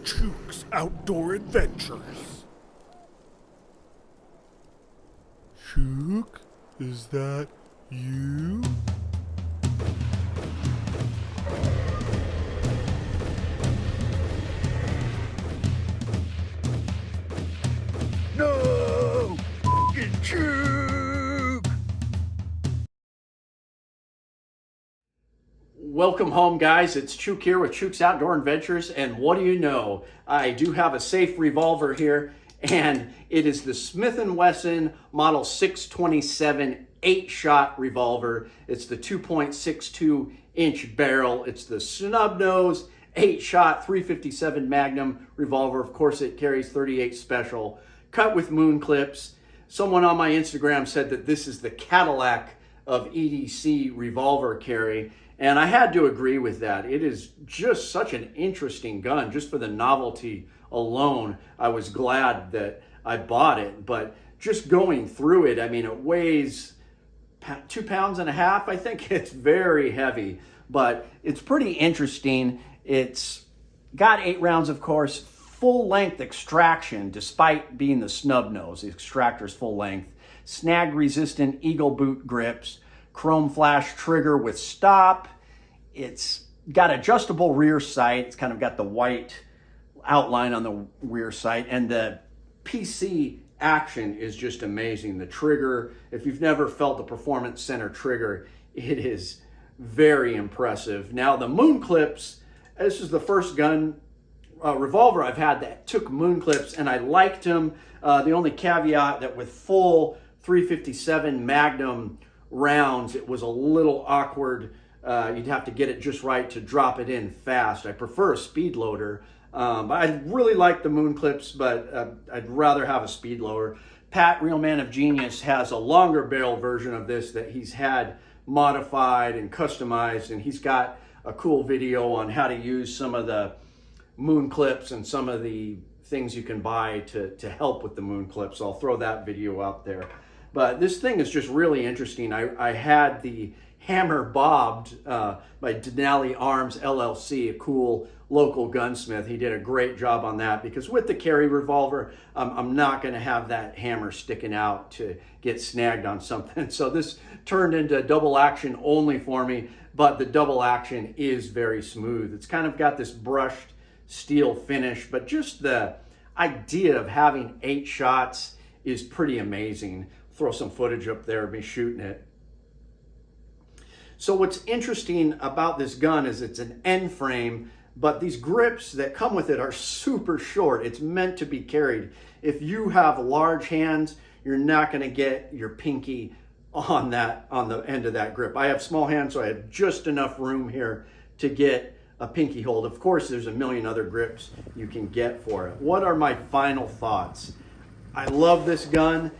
Chuke's Outdoor Adventures. Chuke, is that you? No! F***ing Chuke! Welcome home, guys. It's Chuke here with Chuke's Outdoor Adventures, and what do you know? I do have a safe revolver here, and it is the Smith & Wesson Model 627 8-shot revolver. It's the 2.62-inch barrel. It's the snub nose 8-shot 357 Magnum revolver. Of course, it carries 38 special, cut with moon clips. Someone on my Instagram said that this is the Cadillac of EDC revolver carry. And I had to agree with that. It is just such an interesting gun. Just for the novelty alone, I was glad that I bought it. But just going through it, I mean, it weighs 2.5 pounds, I think. It's very heavy, but it's pretty interesting. It's got 8 rounds, of course, full length extraction, despite being the snub nose. The extractor's full length. Snag resistant eagle boot grips. Chrome flash trigger with stop. It's got adjustable rear sight. It's kind of got the white outline on the rear sight, and the PC action is just amazing. The trigger, if you've never felt the Performance Center trigger, it is very impressive. Now the moon clips, this is the first gun revolver I've had that took moon clips, and I liked them. The only caveat that with full 357 Magnum rounds, it was a little awkward. You'd have to get it just right to drop it in fast. I prefer a speed loader. But I really like the moon clips, but I'd rather have a speed loader. Pat, Real Man of Genius, has a longer barrel version of this that he's had modified and customized, and he's got a cool video on how to use some of the moon clips and some of the things you can buy to help with the moon clips. So I'll throw that video out there. But this thing is just really interesting. I had the hammer bobbed by Denali Arms LLC, a cool local gunsmith. He did a great job on that, because with the carry revolver, I'm not going to have that hammer sticking out to get snagged on something. So this turned into double action only for me, but the double action is very smooth. It's kind of got this brushed steel finish, but just the idea of having 8 shots is pretty amazing. Throw some footage up there of me shooting it. So what's interesting about this gun is it's an end frame, but these grips that come with it are super short. It's meant to be carried. If you have large hands, you're not going to get your pinky on the end of that grip. I have small hands, so I have just enough room here to get a pinky hold. Of course, there's a million other grips you can get for it. What are my final thoughts? I love this gun.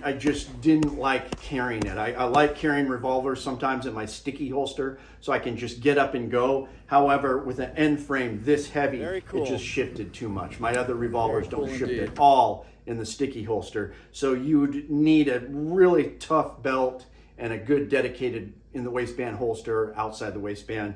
I just didn't like carrying it. I like carrying revolvers sometimes in my sticky holster, so I can just get up and go. However, with an end frame this heavy, cool. It just shifted too much. My other revolvers Very don't cool shift indeed. at all in the sticky holster. So you'd need a really tough belt and a good dedicated in the waistband holster, outside the waistband,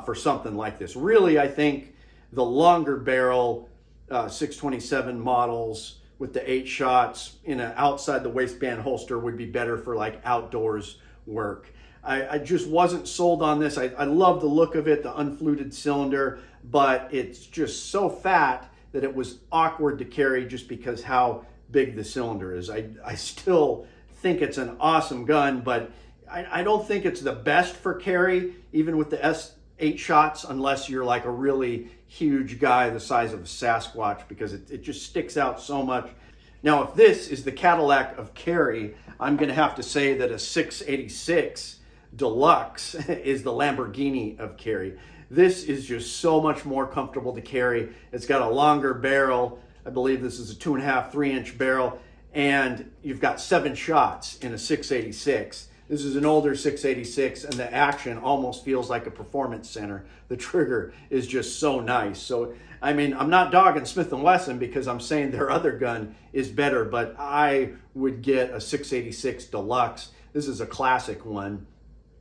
for something like this. Really, I think the longer barrel 627 models with the 8 shots in an outside the waistband holster would be better for like outdoors work. I just wasn't sold on this. I love the look of it, the unfluted cylinder, but it's just so fat that it was awkward to carry just because how big the cylinder is. I still think it's an awesome gun, but I don't think it's the best for carry, even with the S8 shots, unless you're like a really huge guy the size of a Sasquatch, because it just sticks out so much. Now, if this is the Cadillac of carry, I'm going to have to say that a 686 Deluxe is the Lamborghini of carry. This is just so much more comfortable to carry. It's got a longer barrel. I believe this is a 2.5, 3-inch barrel, and you've got 7 shots in a 686. This is an older 686, and the action almost feels like a Performance Center. The trigger is just so nice. So, I mean, I'm not dogging Smith & Wesson because I'm saying their other gun is better, but I would get a 686 Deluxe. This is a classic one.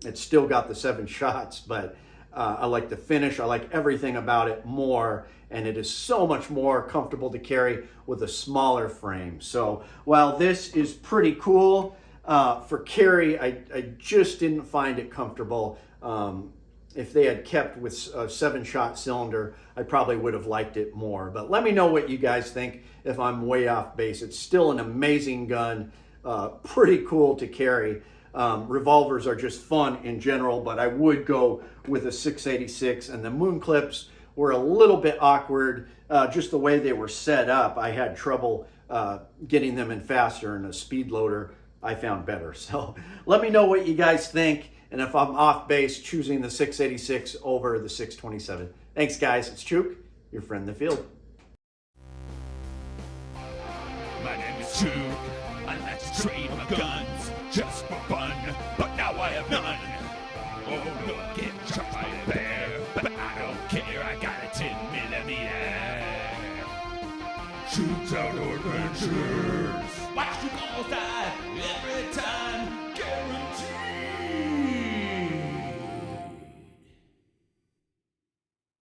It's still got the 7 shots, but I like the finish. I like everything about it more, and it is so much more comfortable to carry with a smaller frame. So while this is pretty cool, for carry, I just didn't find it comfortable. If they had kept with a 7-shot cylinder, I probably would have liked it more. But let me know what you guys think if I'm way off base. It's still an amazing gun, pretty cool to carry. Revolvers are just fun in general, but I would go with a 686, and the moon clips were a little bit awkward, just the way they were set up. I had trouble getting them in faster, and a speed loader I found better. So let me know what you guys think, and if I'm off base, choosing the 686 over the 627. Thanks, guys. It's Chuke, your friend in the field. My name is Chuke. I like to trade my guns just for fun, but now I have none. Oh, look, get shot by a bear, but I don't care. I got a 10mm. Chuke's Outdoor Adventures. Watch you all die every time, guaranteed.